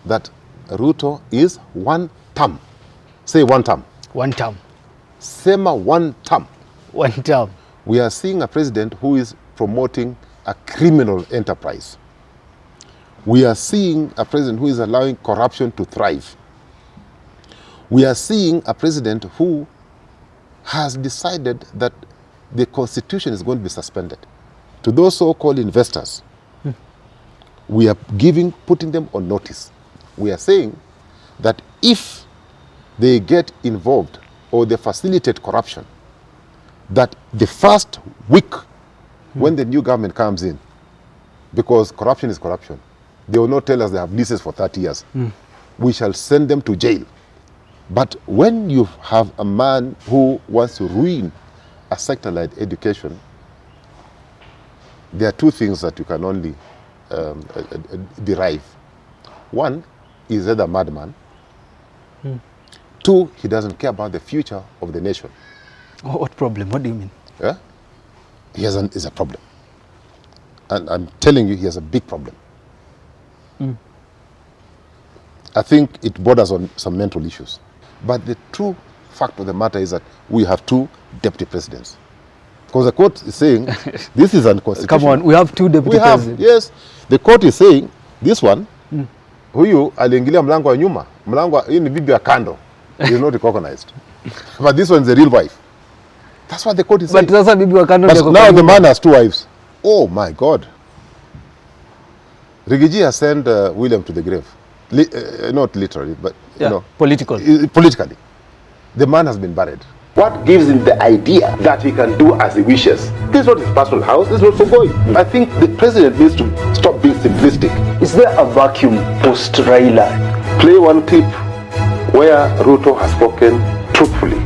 that Ruto is one term. Say one term. One term. Sema one term. One term. We are seeing a president who is promoting a criminal enterprise. We are seeing a president who is allowing corruption to thrive. We are seeing a president who has decided that the constitution is going to be suspended. To those so-called investors, we are putting them on notice. We are saying that if they get involved or they facilitate corruption, that the first week when the new government comes in, because corruption is corruption, they will not tell us they have leases for 30 years. We shall send them to jail. But when you have a man who wants to ruin a sector-led education, there are two things that you can only derive. One, is either a madman. Two, he doesn't care about the future of the nation. What problem? What do you mean? Yeah? He is a problem. And I'm telling you, he has a big problem. I think it borders on some mental issues. But the true fact of the matter is that we have two deputy presidents. Because the court is saying this is unconstitutional. Come on, we have two deputy presidents. Yes. The court is saying this one, huyu aliingilia mlango wa nyuma, mlango hii ni bibi ya kando, is not recognized. But this one is the real wife. That's what the court is saying. But sasa bibi wa kando but now the man has two wives. Oh my God. Rigathi has sent William to the grave. Not literally, but yeah, you know, politically. The man has been buried. What gives him the idea that he can do as he wishes? This is not his personal house, this is not for going. I think the president needs to stop being simplistic. Is there a vacuum post Raila? Play one clip where Ruto has spoken truthfully.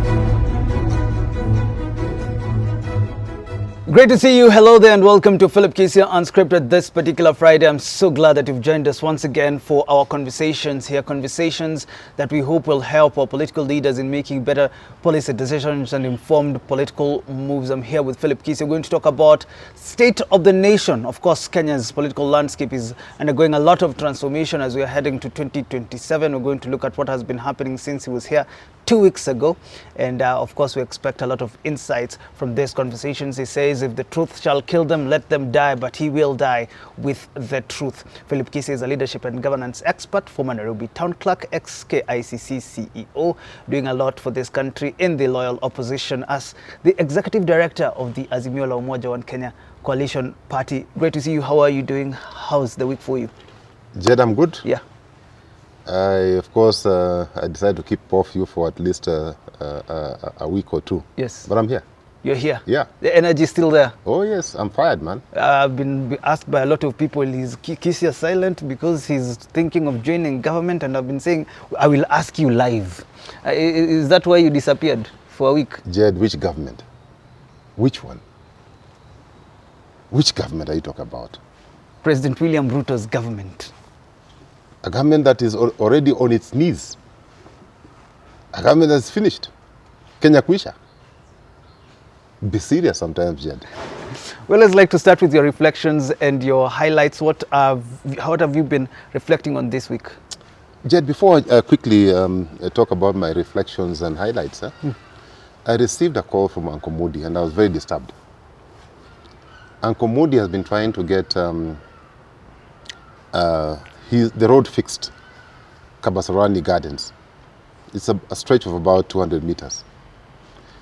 Great to see you. Hello there and welcome to Philip Kisia Unscripted this particular Friday. I'm so glad that you've joined us once again for our conversations here. Conversations that we hope will help our political leaders in making better policy decisions and informed political moves. I'm here with Philip Kisia. We're going to talk about state of the nation. Of course, Kenya's political landscape is undergoing a lot of transformation as we are heading to 2027. We're going to look at what has been happening since he was here 2 weeks ago. And of course, we expect a lot of insights from these conversations. He says, if the truth shall kill them, let them die, but he will die with the truth. Philip Kisia is a leadership and governance expert, former Nairobi town clerk, ex-KICC CEO, doing a lot for this country in the loyal opposition as the executive director of the Azimio la Umoja One Kenya coalition party. Great to see you. How are you doing? How's the week for you? Jed, I'm good. Yeah. Of course, I decided to keep off you for at least a week or two. Yes. But I'm here. You're here? Yeah. The energy is still there? Oh, yes. I'm fired, man. I've been asked by a lot of people, is Kisia silent because he's thinking of joining government? And I've been saying, I will ask you live. Is that why you disappeared for a week? Jed, which government? Which one? Which government are you talking about? President William Ruto's government. A government that is already on its knees. A government that's finished. Kenya kuisha. Be serious sometimes, Jed. Well, I'd like to start with your reflections and your highlights. What have you been reflecting on this week? Jed, before I quickly talk about my reflections and highlights, I received a call from Uncle Moody and I was very disturbed. Uncle Moody has been trying to get the road fixed, Kabasarani Gardens. It's a stretch of about 200 meters.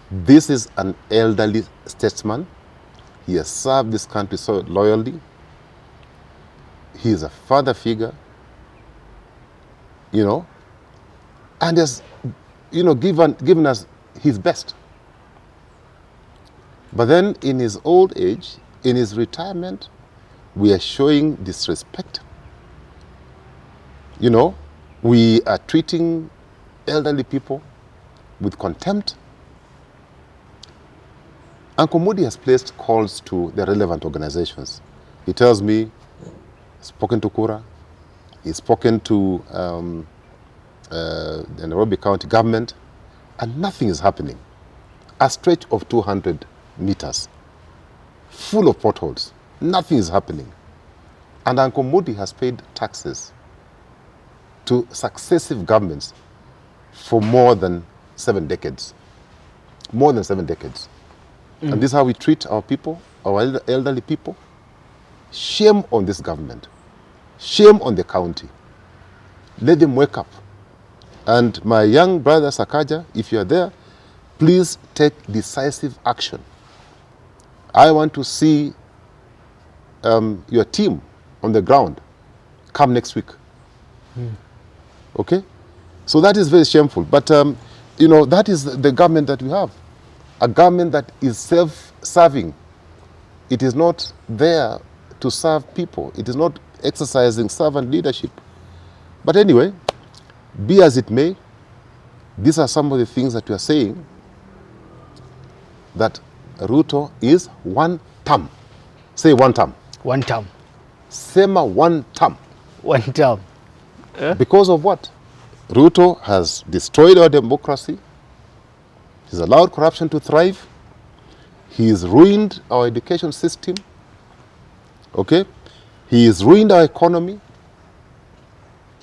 This is an elderly statesman. He has served this country so loyally. He is a father figure, you know, and has, you know, given us his best. But then in his old age, in his retirement, we are showing disrespect. You know, we are treating elderly people with contempt. Uncle Moody has placed calls to the relevant organizations. He tells me he's spoken to Kura, he's spoken to the Nairobi County government, and nothing is happening. A stretch of 200 meters, full of potholes, nothing is happening. And Uncle Moody has paid taxes to successive governments for more than 7 decades. More than 7 decades. And this is how we treat our people, our elderly people. Shame on this government. Shame on the county. Let them wake up. And my young brother Sakaja, if you are there, please take decisive action. I want to see your team on the ground come next week. Okay? So that is very shameful. But, you know, that is the government that we have. A government that is self-serving. It is not there to serve people. It is not exercising servant leadership. But anyway, be as it may, these are some of the things that we are saying, that Ruto is one term. Say one term. One term. Sema one term. One term. Because of what? Ruto has destroyed our democracy. He's allowed corruption to thrive. He's ruined our education system. Okay? He has ruined our economy.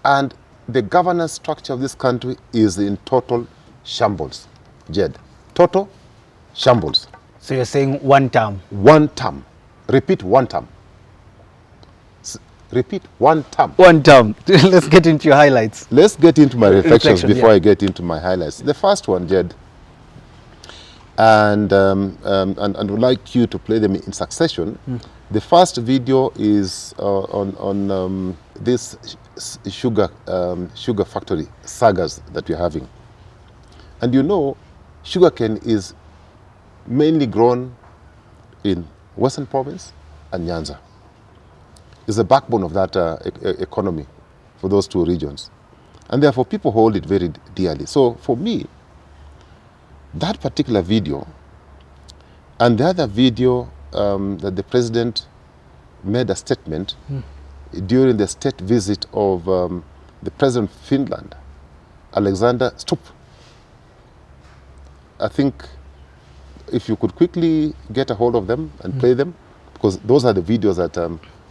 And the governance structure of this country is in total shambles. Jed, total shambles. So you're saying one term? One term. Repeat one term. Repeat one term. One term. Let's get into your highlights. Let's get into my reflections before yeah. I get into my highlights. The first one, Jed, and would like you to play them in succession. The first video is on this sugar factory sagas that we're having. And you know, sugarcane is mainly grown in Western Province and Nyanza. It's the backbone of that economy for those two regions. And therefore, people hold it very dearly. So for me, that particular video and the other video that the president made a statement during the state visit of the president of Finland, Alexander Stubb. I think if you could quickly get a hold of them and play them, because those are the videos that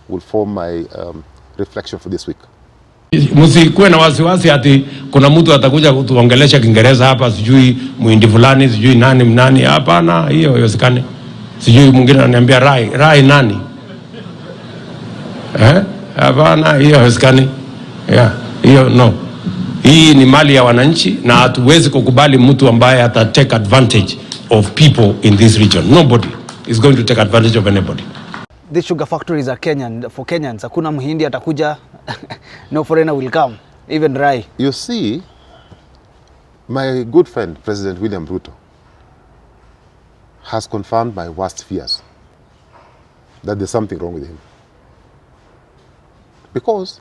will form my reflection for this week. Msikuwe na wasiwasi ati kuna mtu atakuja kutuongelesha Kiingereza hapa, sijui muindi fulani, sijui nani. Hapana, hiyo haiwezekani. Sijui mwingine ananiambia rai nani? Hapana, hiyo haiwezekani. Hiyo no. Hii ni mali ya wananchi na hatuwezi kukubali mtu ambaye ata take advantage of people in this region. Nobody is going to take advantage of anybody. These sugar factories are Kenyan, for Kenyans. Hakuna Mhindi atakuja, no foreigner will come, even Rai. You see, my good friend, President William Ruto, has confirmed my worst fears, that there's something wrong with him. Because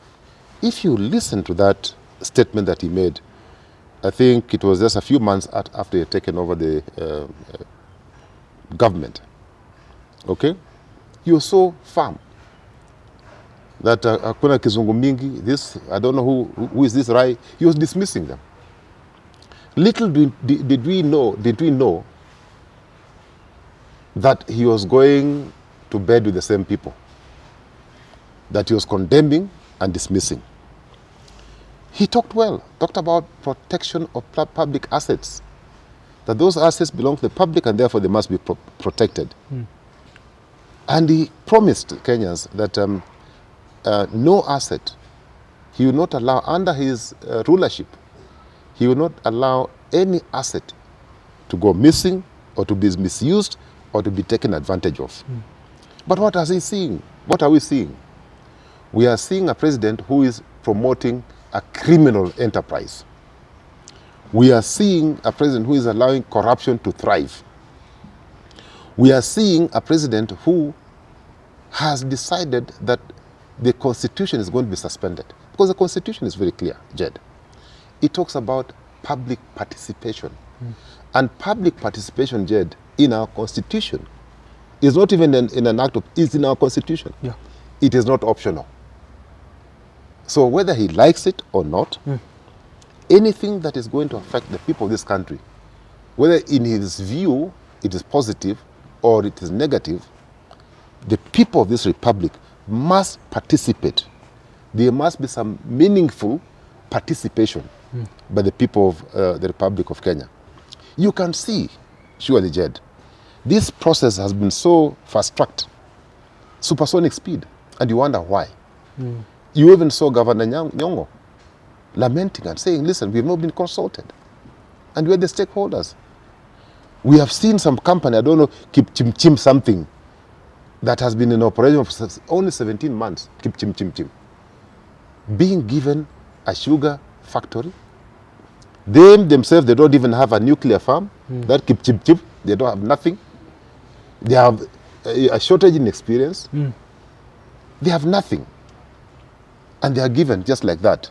if you listen to that statement that he made, I think it was just a few months after he had taken over the government, okay? You're so firm that hakuna kizungu mingi, this, I don't know who is this Rai. He was dismissing them. Little did we know that he was going to bed with the same people, that he was condemning and dismissing. He talked well, talked about protection of public assets, that those assets belong to the public and therefore they must be protected. And he promised Kenyans that no asset, he will not allow, under his rulership, he will not allow any asset to go missing or to be misused or to be taken advantage of. But what are he seeing? What are we seeing? We are seeing a president who is promoting a criminal enterprise. We are seeing a president who is allowing corruption to thrive. We are seeing a president who has decided that the Constitution is going to be suspended. Because the Constitution is very clear, Jed. It talks about public participation. And public participation, Jed, in our Constitution is not even in an act of, it's in our Constitution. Yeah. It is not optional. So whether he likes it or not, anything that is going to affect the people of this country, whether in his view it is positive or it is negative, the people of this republic must participate. There must be some meaningful participation by the people of the Republic of Kenya. You can see, surely, Jed, this process has been so fast-tracked, supersonic speed, and you wonder why. You even saw Governor Nyong'o lamenting and saying, listen, we have not been consulted, and we're the stakeholders. We have seen some company, I don't know, Keep Chim Chim something, that has been in operation for only 17 months, Keep Chim Chim Chim, being given a sugar factory. They themselves, they don't even have a nuclear farm. That Keep Chim Chim, they don't have nothing. They have a shortage in experience. They have nothing. And they are given just like that.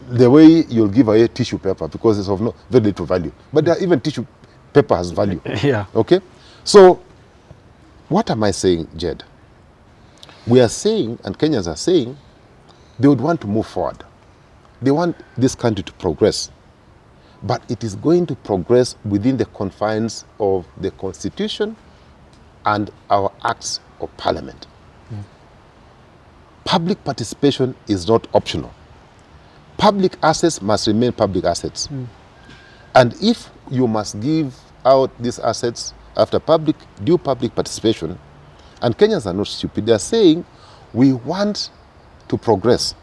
The way you'll give away tissue paper because it's of no very little value. But even tissue paper has value. Yeah. Okay? So, what am I saying, Jed? We are saying, and Kenyans are saying, they would want to move forward. They want this country to progress. But it is going to progress within the confines of the Constitution and our acts of Parliament. Public participation is not optional. Public assets must remain public assets. And if you must give out these assets after due public participation, and Kenyans are not stupid, they are saying, we want to progress,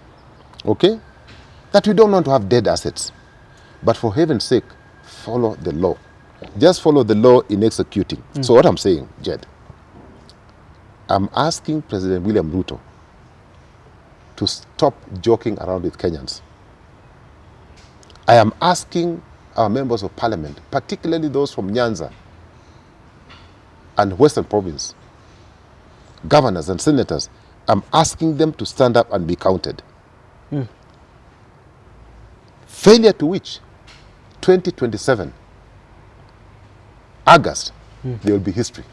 okay? That we don't want to have dead assets. But for heaven's sake, follow the law. Just follow the law in executing. So what I'm saying, Jed, I'm asking President William Ruto to stop joking around with Kenyans. I am asking our members of parliament, particularly those from Nyanza and Western Province, governors and senators, I'm asking them to stand up and be counted. Failure to which, 2027, August, there will be history.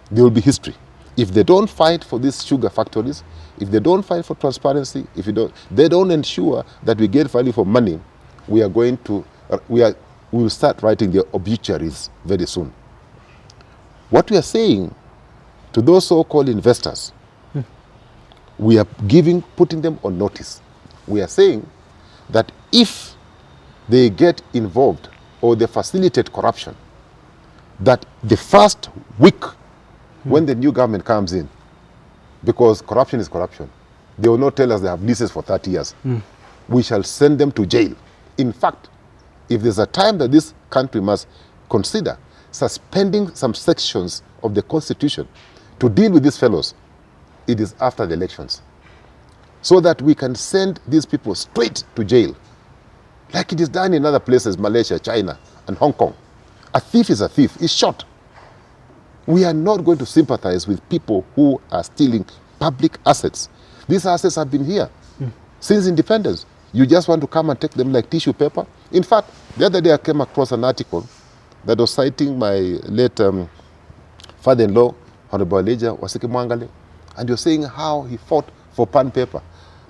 There will be history. If they don't fight for these sugar factories, if they don't fight for transparency, if they don't ensure that we get value for money, we will start writing the obituaries very soon. What we are saying to those so-called investors, we are putting them on notice. We are saying that if they get involved or they facilitate corruption, that the first week when the new government comes in, because corruption is corruption, they will not tell us they have leases for 30 years. We shall send them to jail. In fact, if there's a time that this country must consider suspending some sections of the Constitution to deal with these fellows, it is after the elections. So that we can send these people straight to jail, like it is done in other places, Malaysia, China, and Hong Kong. A thief is a thief, he's shot. We are not going to sympathize with people who are stealing public assets. These assets have been here since independence. You just want to come and take them like tissue paper? In fact, the other day I came across an article that was citing my late father-in-law, Honorable Elijah Wasiki Mwangale, and you're saying how he fought for Pan Paper.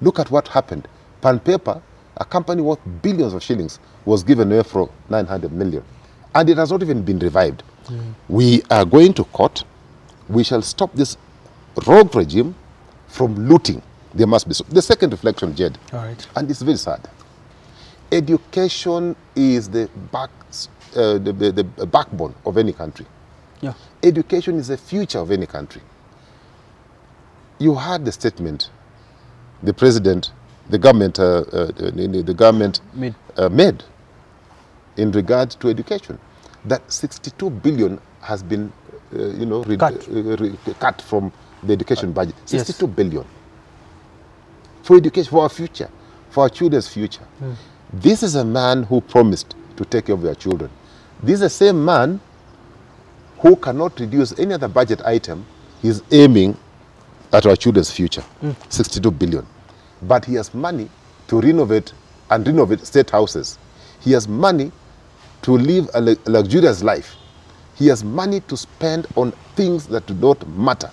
Look at what happened. Pan Paper, a company worth billions of shillings, was given away for 900 million. And it has not even been revived. We are going to court. We shall stop this rogue regime from looting. There must be the second reflection, Jed. All right. And it's very sad. Education is the backbone of any country. Yeah. Education is the future of any country. You heard the statement the president, the government made in regard to education, that 62 billion has been cut from the education budget. 62 billion for education, for our future, for our children's future. This is a man who promised to take care of their children. This is the same man who cannot reduce any other budget item. He's aiming at our children's future, 62 billion. But he has money to renovate state houses. He has money to live a luxurious life. He has money to spend on things that do not matter.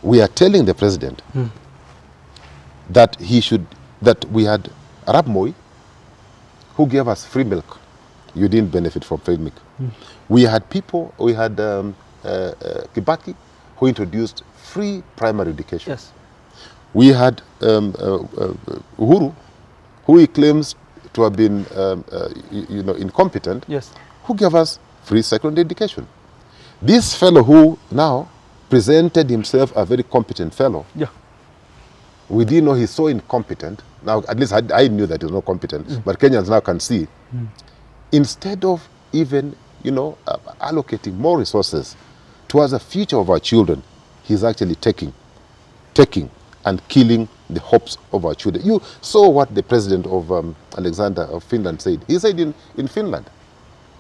We are telling the president that we had Arab Moi who gave us free milk. You didn't benefit from free milk. We had Kibaki who introduced free primary education. Yes. We had Uhuru, who he claims to have been incompetent, Yes. who gave us free secondary education. This fellow who now presented himself a very competent fellow, Yeah. we didn't know he's so incompetent. Now, at least I knew that he's not competent, but Kenyans now can see. Instead of even, allocating more resources towards the future of our children, he's actually taking and killing the hopes of our children. You saw what the president of Alexander of Finland said. He said in Finland.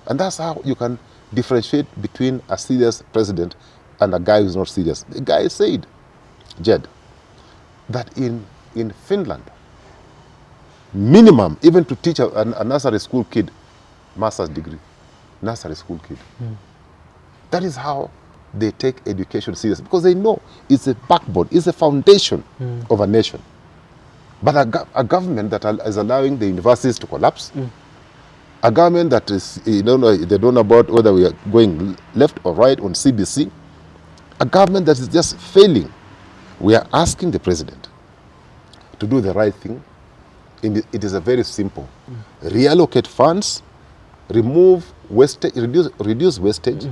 And that's how you can differentiate between a serious president and a guy who's not serious. The guy said, Jed, that in Finland, minimum, even to teach a nursery school kid, master's degree, nursery school kid. That is how they take education serious, because they know it's a backbone, it's a foundation of a nation. But a government that is allowing the universities to collapse, a government that is, they don't know about whether we are going left or right on CBC, a government that is just failing. We are asking the president to do the right thing. It is a very simple. Reallocate funds, remove wastage, reduce wastage,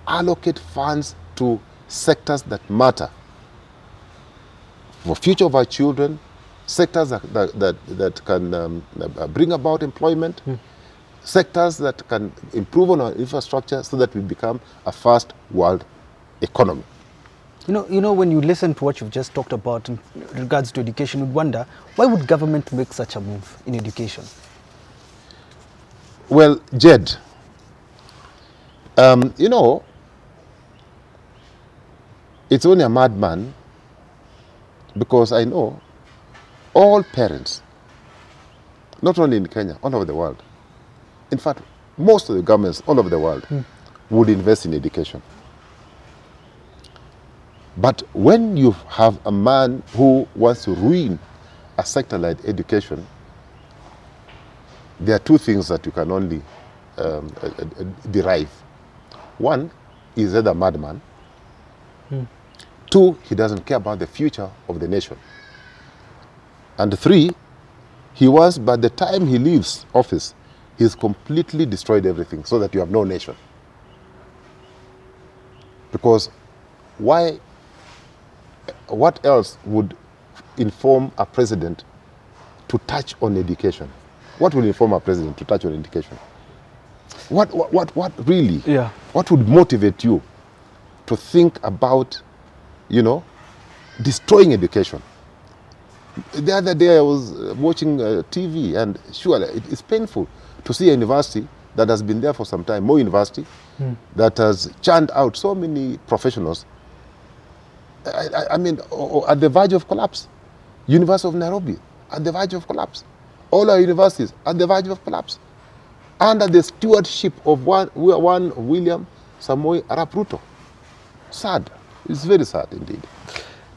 allocate funds to sectors that matter for future of our children, sectors that can bring about employment, sectors that can improve on our infrastructure so that we become a first world economy. You know, when you listen to what you've just talked about in regards to education, you'd wonder, why would government make such a move in education? Well, Jed, it's only a madman, because I know all parents, not only in Kenya, all over the world, in fact, most of the governments all over the world would invest in education. But when you have a man who wants to ruin a sector like education, there are two things that you can only derive. One, he's either a madman. Two, he doesn't care about the future of the nation. And three, he wants, by the time he leaves office, he's completely destroyed everything so that you have no nation. Because what else would inform a president to touch on education? What will inform a president to touch on education? What really? Yeah. What would motivate you to think about, destroying education? The other day I was watching TV, and surely it's painful to see a university that has been there for some time, Moi University, that has churned out so many professionals. I mean, at the verge of collapse. University of Nairobi, at the verge of collapse. All our universities at the verge of collapse. Under the stewardship of one William Samoei Arap Ruto. Sad. It's very sad indeed.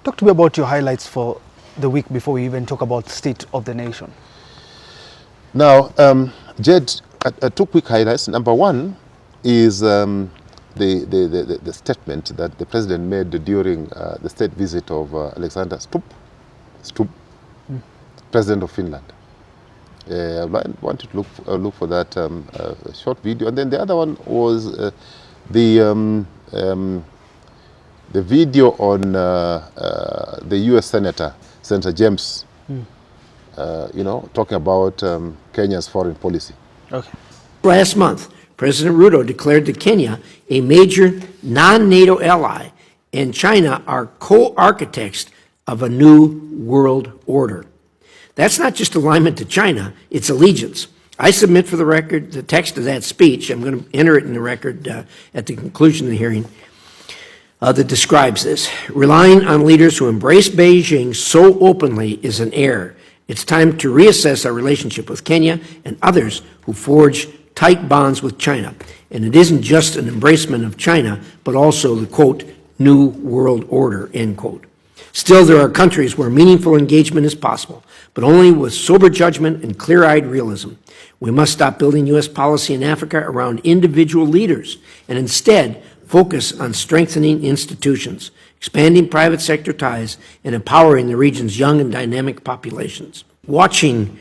Talk to me about your highlights for the week before we even talk about the state of the nation. Now, Jed, two quick highlights. Number one is the statement that the president made during the state visit of Alexander Stubb, president of Finland. I wanted to look for that short video, and then the other one was the video on the U.S. Senator James, talking about Kenya's foreign policy. Okay. Last month, President Ruto declared that Kenya, a major non-NATO ally, and China are co-architects of a new world order. That's not just alignment to China, it's allegiance. I submit for the record the text of that speech. I'm going to enter it in the record at the conclusion of the hearing that describes this. Relying on leaders who embrace Beijing so openly is an error. It's time to reassess our relationship with Kenya and others who forge tight bonds with China. And it isn't just an embracement of China, but also the, quote, new world order, end quote. Still, there are countries where meaningful engagement is possible, but only with sober judgment and clear-eyed realism. We must stop building U.S. policy in Africa around individual leaders and instead focus on strengthening institutions. expanding private sector ties, and empowering the region's young and dynamic populations. Watching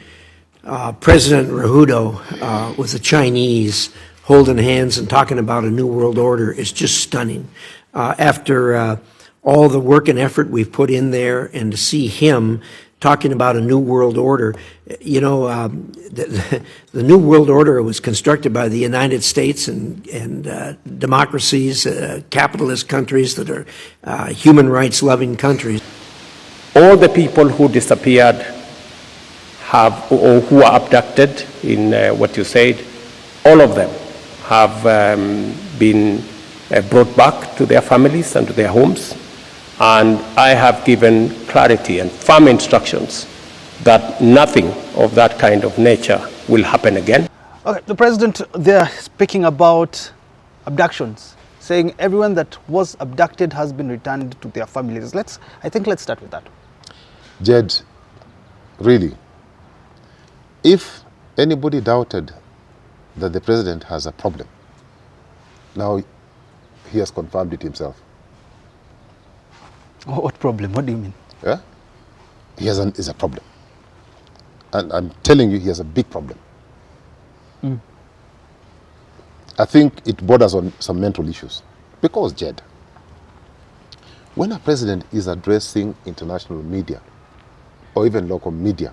President Ruto with the Chinese holding hands and talking about a new world order is just stunning. After all the work and effort we've put in there, and to see him talking about a new world order, you know, the new world order was constructed by the United States and democracies, capitalist countries that are human rights loving countries. All the people who disappeared have, or who are abducted in what you said, all of them have been brought back to their families and to their homes. And I have given clarity and firm instructions that nothing of that kind of nature will happen again. Okay, the president, they're speaking about abductions, saying everyone that was abducted has been returned to their families. I think let's start with that. Jed, really, if anybody doubted that the president has a problem, now he has confirmed it himself. What problem? What do you mean? Yeah? He is a problem. And I'm telling you, he has a big problem. I think it borders on some mental issues. Because, Jed, when a president is addressing international media, or even local media,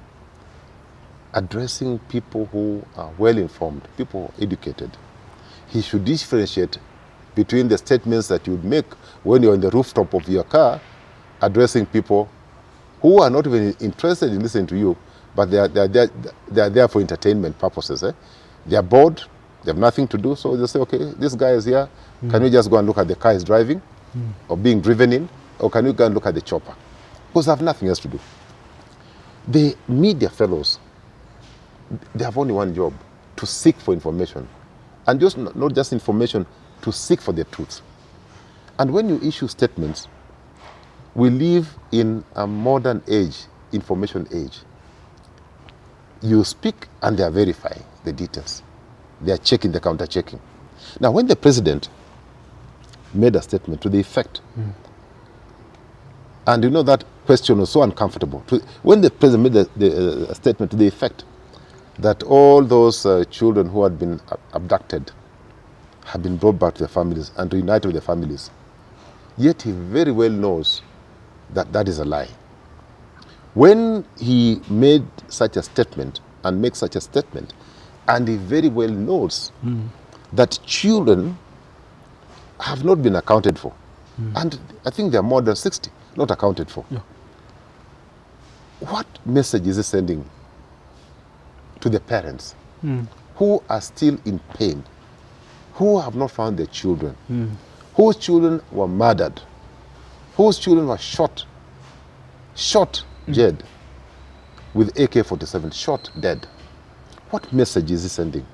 addressing people who are well-informed, people educated, he should differentiate between the statements that you would make when you're on the rooftop of your car addressing people who are not even interested in listening to you, but they are there for entertainment purposes. They are bored, they have nothing to do, so they say, okay, this guy is here, can we just go and look at the car he's driving, or being driven in, or can we go and look at the chopper? Because they have nothing else to do. The media fellows, they have only one job, to seek for information. And just not just information, to seek for the truth. And when you issue statements, we live in a modern age, information age. You speak and they are verifying the details. They are checking, the counter-checking. Now, when the president made a statement to the effect, and you know that question was so uncomfortable. When the president made the statement to the effect that all those children who had been abducted have been brought back to their families and reunited with their families, yet he very well knows that that is a lie. When he made such a statement and makes such a statement, and he very well knows that children have not been accounted for, and I think there are more than 60 not accounted for. Yeah. What message is he sending to the parents who are still in pain, who have not found their children, whose children were murdered, whose children were shot, Jed, with AK-47, shot dead? What message is he sending?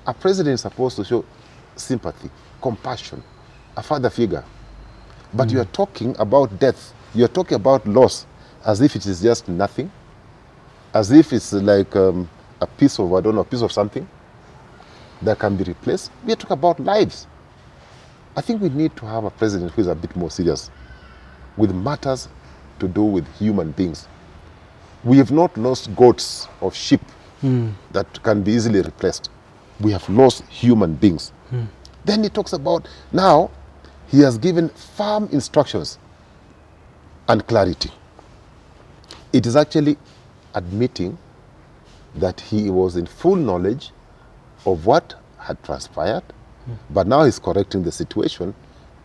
A president is supposed to show sympathy, compassion, a father figure. But you are talking about death, you are talking about loss, as if it is just nothing, as if it's like a piece of, I don't know, a piece of something that can be replaced. We are talking about lives. I think we need to have a president who is a bit more serious with matters to do with human beings. We have not lost goats or sheep that can be easily replaced. We have lost human beings. Then he talks about, now he has given firm instructions and clarity. It is actually admitting that he was in full knowledge of what had transpired, but now he's correcting the situation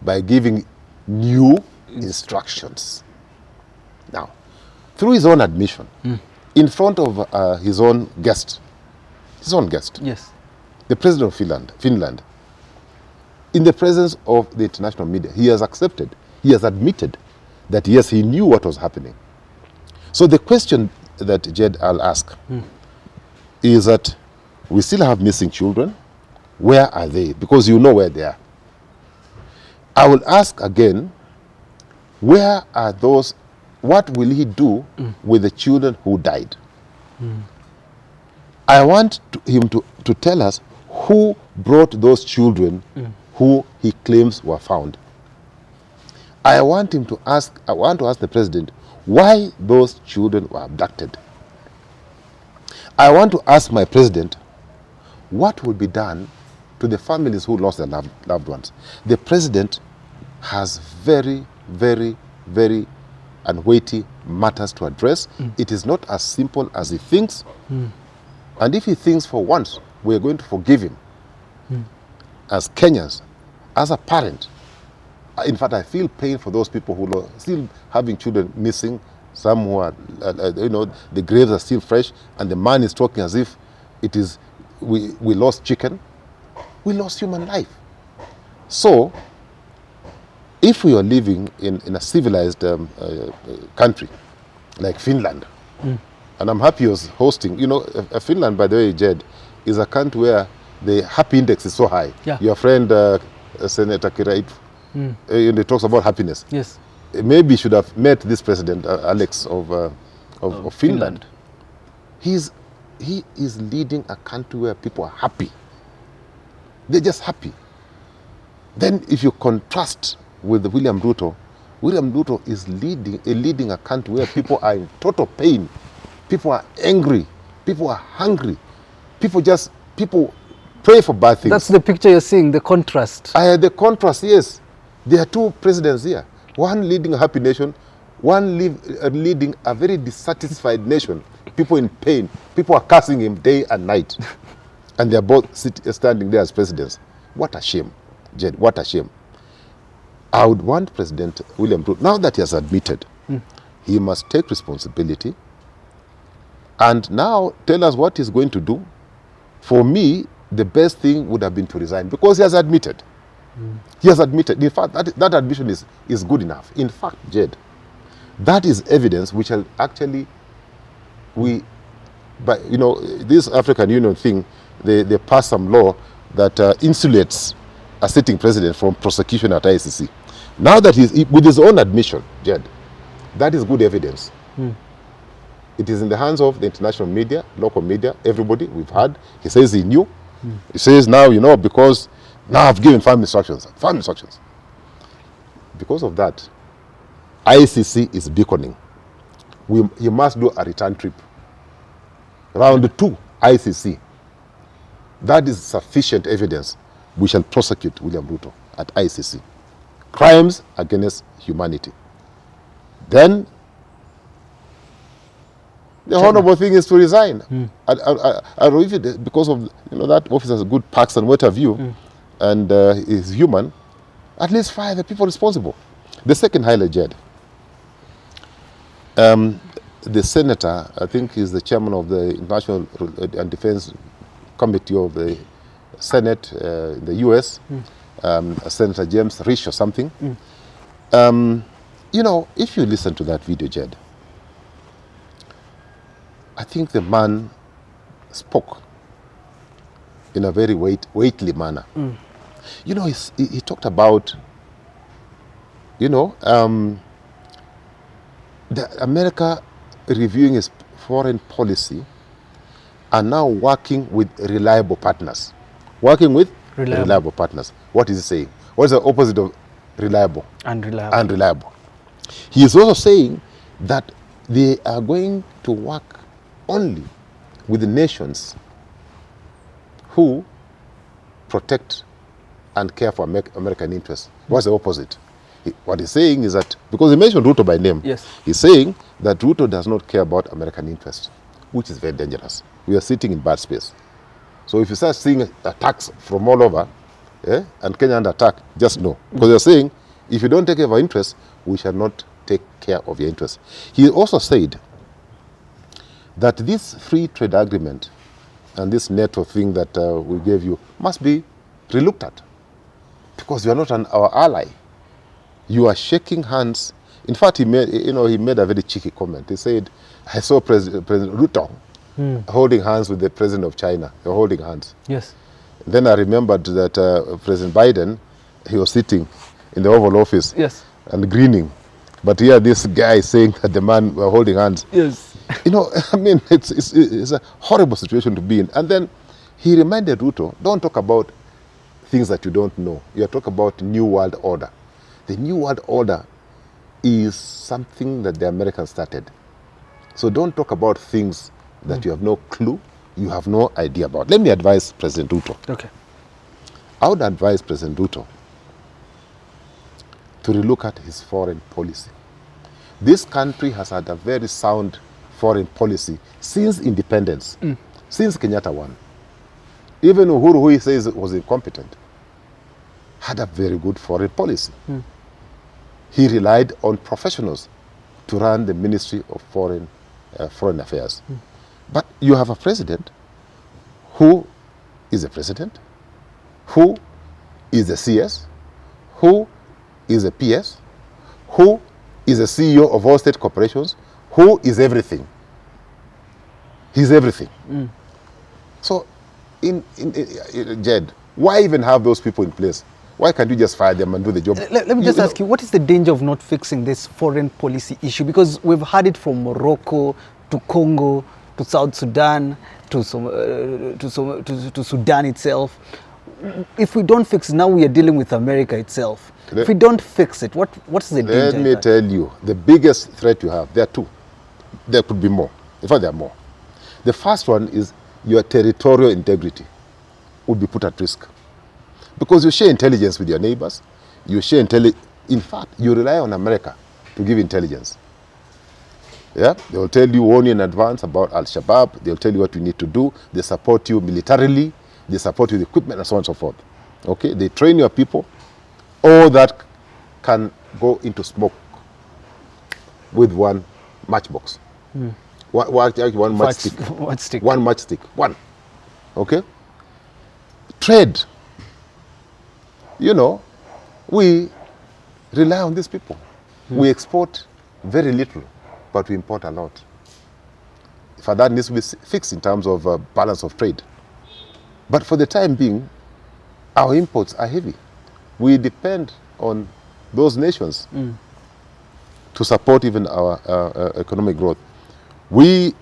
by giving new instructions. Now, through his own admission, in front of his own guest, yes, the president of Finland, in the presence of the international media, he has accepted, he has admitted that yes, he knew what was happening. So the question that Jed, I'll ask is that we still have missing children. Where are they? Because you know where they are. I will ask again, where are those, what will he do with the children who died? I want him to tell us who brought those children who he claims were found. I want to ask the president why those children were abducted. I want to ask my president what will be done to the families who lost their loved ones. The president has very, very, very unweighty matters to address. It is not as simple as he thinks. And if he thinks for once we are going to forgive him, as Kenyans, as a parent, in fact, I feel pain for those people who are still having children missing. Some who are, the graves are still fresh, and the man is talking as if it is we lost chicken. We lost human life. So, if we are living in a civilized country like Finland, and I'm happy I was hosting, Finland, by the way, Jed, is a country where the happy index is so high. Yeah. Your friend, Senator Kirait, he talks about happiness. Yes. Maybe you should have met this president, Alex, of Finland. He is leading a country where people are happy. They're just happy. Then if you contrast with William Ruto is leading a country where people are in total pain. People are angry. People are hungry. People pray for bad things. That's the picture you're seeing, the contrast. The contrast, yes. There are two presidents here. One leading a happy nation, one leading a very dissatisfied nation. People in pain. People are cursing him day and night. And they are both standing there as presidents. What a shame, Jed, what a shame. I would want President William Ruto, now that he has admitted, he must take responsibility and now tell us what he's going to do. For me, the best thing would have been to resign because he has admitted. He has admitted. In fact, that admission is good enough. In fact, Jed, that is evidence which actually this African Union thing, they passed some law that insulates a sitting president from prosecution at ICC. Now that with his own admission, Jed, that is good evidence. It is in the hands of the international media, local media, everybody we've heard. He says he knew. He says now, because now I've given firm instructions. Because of that, ICC is beckoning. He must do a return trip. Round 2, ICC. That is sufficient evidence. We shall prosecute William Ruto at ICC. Crimes against humanity. Then, the honorable thing is to resign. Because of that officer has good perks and what have you, and is human, at least fire the people responsible. The second highlight, Jed. The senator, I think he's the chairman of the National and Defense Committee of the Senate in the U.S., Senator James Risch or something. If you listen to that video, Jed, I think the man spoke in a very weighty manner. He talked about, the America reviewing its foreign policy and now working with reliable partners. Working with reliable partners. What is he saying? What is the opposite of reliable? Unreliable. He is also saying that they are going to work only with the nations who protect and care for American interests. What's the opposite? What he's saying is that, because he mentioned Ruto by name, yes, he's saying that Ruto does not care about American interests, which is very dangerous. We are sitting in bad space. So if you start seeing attacks from all over, and Kenya under attack, just know. Because they're saying, if you don't take care of our interests, we shall not take care of your interests. He also said that this free trade agreement and this NATO thing that we gave you must be relooked at. Because you are not our ally. You are shaking hands. In fact, he made a very cheeky comment. He said, I saw President Ruto holding hands with the president of China. They were holding hands. Yes. Then I remembered that President Biden, he was sitting in the Oval Office, yes, and grinning. But here this guy saying that the man were holding hands. Yes. It's a horrible situation to be in. And then he reminded Ruto, don't talk about things that you don't know. You talk about New World Order. The New World Order is something that the Americans started. So don't talk about things that you have no clue, you have no idea about. Let me advise President Ruto. Okay. I would advise President Ruto to relook at his foreign policy. This country has had a very sound foreign policy since independence, since Kenyatta won. Even Uhuru, who he says was incompetent, had a very good foreign policy. He relied on professionals to run the Ministry of Foreign Affairs. But you have a president who is a president, who is a CS, who is a PS, who is a CEO of all state corporations, who is everything. He's everything. So, Jed, why even have those people in place? Why can't you just fire them and do the job? Let me just ask you, what is the danger of not fixing this foreign policy issue? Because we've had it from Morocco to Congo to South Sudan to Sudan itself. If we don't fix it, now we are dealing with America itself. If we don't fix it, what's the danger? Let me tell you, the biggest threat you have, there are two. There could be more. In fact, there are more. The first one is your territorial integrity would be put at risk. Because you share intelligence with your neighbors, you share intelligence. In fact, you rely on America to give intelligence. Yeah, they will tell you, warn you in advance about Al-Shabaab. They will tell you what you need to do. They support you militarily. They support you with equipment and so on and so forth. Okay, they train your people. All that can go into smoke with one matchbox. One matchstick. One matchstick. One. Okay. Trade. You know, we rely on these people. We export very little, but we import a lot. For that needs to be fixed in terms of balance of trade. But for the time being, our imports are heavy. We depend on those nations to support even our economic growth. We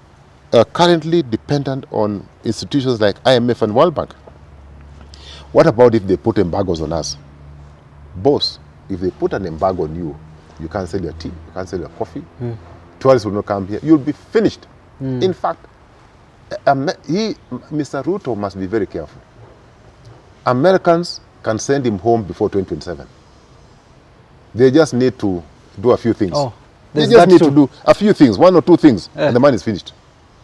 are currently dependent on institutions like IMF and World Bank. What about if they put embargoes on us? Boss, if they put an embargo on you, you can't sell your tea, you can't sell your coffee, tourists will not come here, you'll be finished. In fact, Mr. Ruto must be very careful. Americans can send him home before 2027. They just need to do a few things. Oh, they just need to do a few things, one or two things, and the man is finished.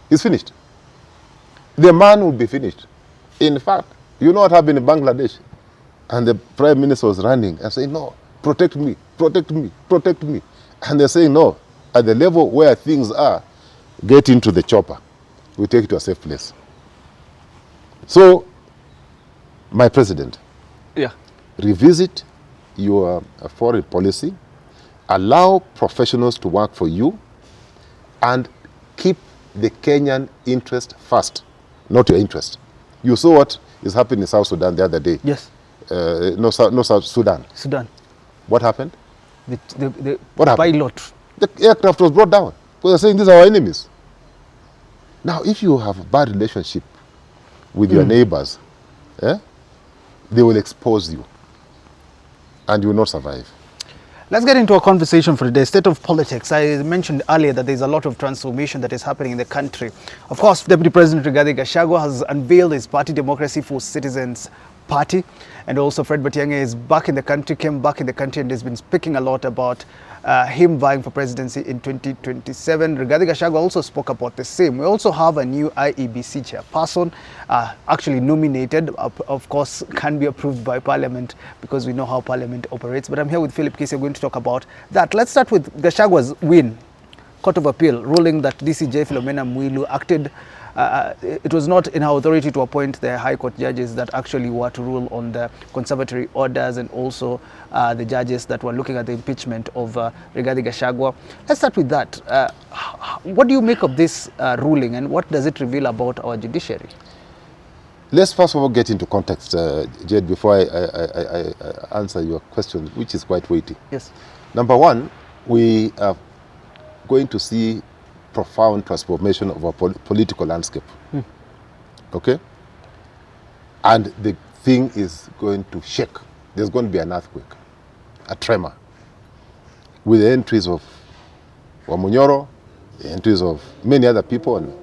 He's finished. The man will be finished. In fact, you know what happened in Bangladesh? And the Prime Minister was running and saying, no, protect me, protect me, protect me. And they're saying, no, at the level where things are, get into the chopper. We take you to a safe place. So, my president, revisit your foreign policy, allow professionals to work for you, and keep the Kenyan interest first, not your interest. You saw what is happening in South Sudan the other day. Yes. No, South Sudan. Sudan. What happened? The What happened? pilot. The aircraft was brought down because they're saying these are our enemies. Now, if you have a bad relationship with your neighbors, they will expose you and you will not survive. Let's get into a conversation for today. State of politics. I mentioned earlier that there's a lot of transformation that is happening in the country. Of course, Deputy President Rigathi Gachagua has unveiled his party, Democracy for Citizens Party. And also Fred Matiang'i is back in the country, came back in the country, and has been speaking a lot about him vying for presidency in 2027. Rigathi Gachagua also spoke about the same. We also have a new IEBC chairperson, actually nominated, of course, can be approved by Parliament because we know how Parliament operates. But I'm here with Philip Kisia, going to talk about that. Let's start with Gachagua's win. Court of Appeal ruling that DCJ Philomena Mwilu acted, it was not in her authority to appoint the High Court judges that actually were to rule on the conservatory orders, and also the judges that were looking at the impeachment of Rigathi Gachagua. Let's start with that. What do you make of this ruling, and what does it reveal about our judiciary? Let's first of all get into context, Jed, before I answer your question, which is quite weighty. Yes. Number one, we are going to see profound transformation of our political landscape. Okay? And the thing is going to shake. There's going to be an earthquake, a tremor. with the entries of Manyora, the entries of many other people, and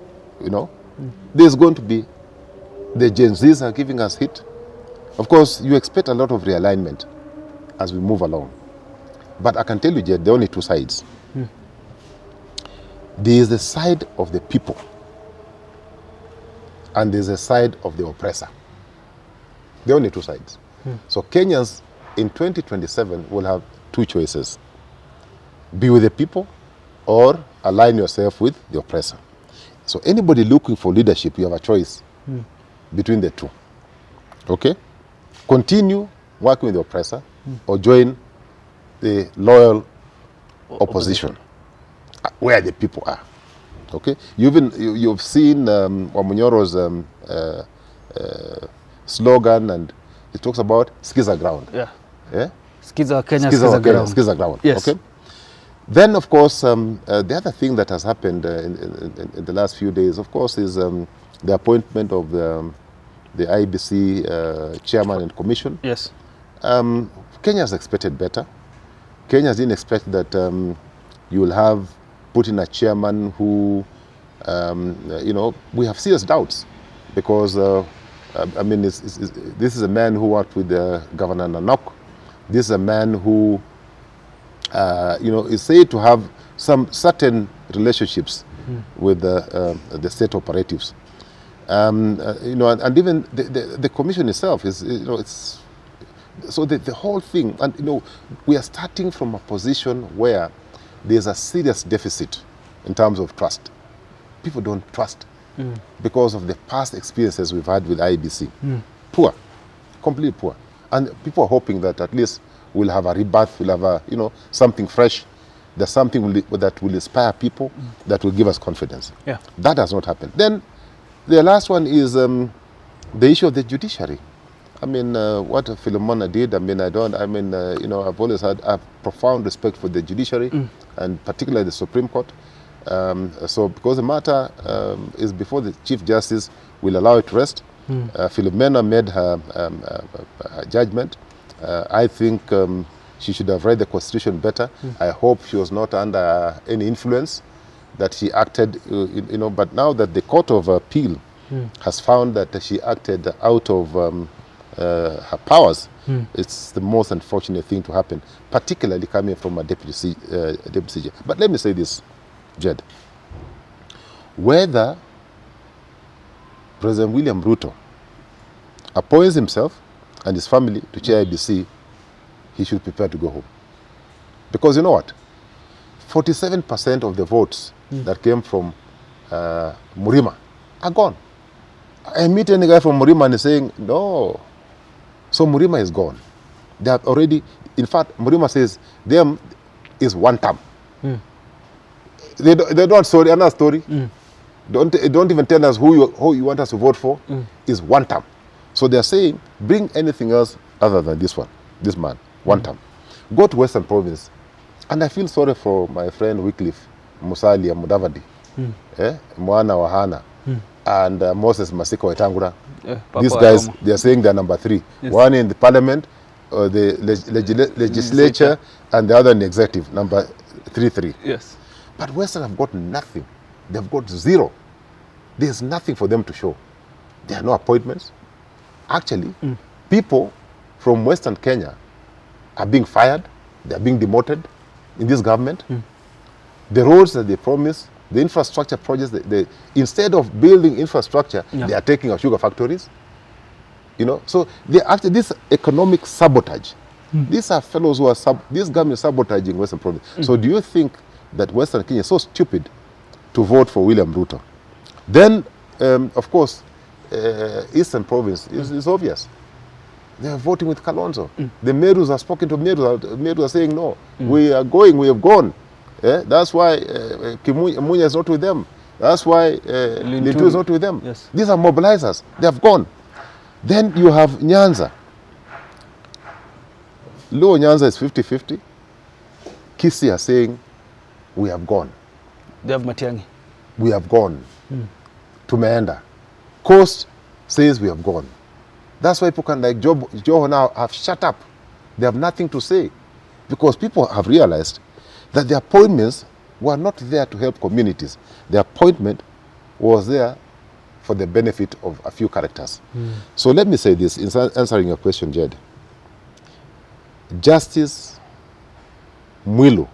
there's going to be, the Gen Zs are giving us hit. Of course, you expect a lot of realignment as we move along. But I can tell you, Jed, there are only two sides. There is the side of the people, and there's a side of the oppressor. There are only two sides. So Kenyans in 2027 will have two choices. Be with the people or align yourself with the oppressor. So anybody looking for leadership, you have a choice between the two. Okay? Continue working with the oppressor or join the loyal opposition where the people are. Okay? You've seen Wamunyora's slogan, and it talks about Skiza ground. Yeah. Yeah? Skiza Kenya, Skiza ground. Skiza ground. Yes. Okay? Then, of course, the other thing that has happened in the last few days, of course, is the appointment of the IBC chairman and commission. Yes. Kenyans expected better. Kenyans didn't expect that you will have put in a chairman who, we have serious doubts because, this is a man who worked with Governor Nanok. This is a man who, is said to have some certain relationships with the state operatives. And even the commission itself is, it's, so the whole thing, and we are starting from a position where there's a serious deficit in terms of trust. People don't trust because of the past experiences we've had with IBC. Poor, completely poor. And people are hoping that at least we'll have a rebirth, we'll have something fresh. There's something that will inspire people, that will give us confidence. Yeah. That has not happened. Then the last one is the issue of the judiciary. What Philomena did, I've always had a profound respect for the judiciary, and particularly the Supreme Court. So because the matter is before the Chief Justice, will allow it to rest. Philomena made her judgment. I think she should have read the Constitution better. I hope she was not under any influence, that she acted, but now that the Court of Appeal has found that she acted out of her powers, it's the most unfortunate thing to happen, particularly coming from a deputy CJ. But let me say this, Jed. Whether President William Ruto appoints himself and his family to chair IBC, he should prepare to go home. Because you know what? 47% of the votes that came from Murima are gone. I meet any guy from Murima and he's saying, no. So Murima is gone. They have already, in fact, Murima says them is one term. They don't, sorry, another story. Don't even tell us who you want us to vote for. Is one term. So they're saying, bring anything else other than this man, one term. Go to Western Province. And I feel sorry for my friend Wycliffe Musalia Mudavadi, Mwana Wahana, and Moses Masika Wetangula. These guys, they're saying they're number 3. Yes. One in the parliament, the legislature, and the other in the executive, number 3. Yes. But Western have got nothing. They've got 0. There's nothing for them to show. There are no appointments. Actually, people from Western Kenya are being fired. They're being demoted in this government. The roads that they promise, the infrastructure projects, instead of building infrastructure, they are taking our sugar factories. So they after this economic sabotage. These are fellows who are this government is sabotaging Western Province. So do you think that Western Kenya is so stupid to vote for William Ruto? Then, of course, Eastern Province is obvious. They are voting with Kalonzo. The Merus are spoken to Merus. Merus are saying, no, we are going, we have gone. That's why Kimunya is not with them. That's why Lintu is not with them. Yes. These are mobilizers. They have gone. Then you have Nyanza. Luo Nyanza is 50-50. Kisia saying, we have gone. They have Matiang'i. We have gone. Tumeenda. Coast says we have gone. That's why people can like Joho now have shut up. They have nothing to say. Because people have realized that the appointments were not there to help communities. The appointment was there for the benefit of a few characters. So let me say this, in answering your question, Jed. Justice Mwilu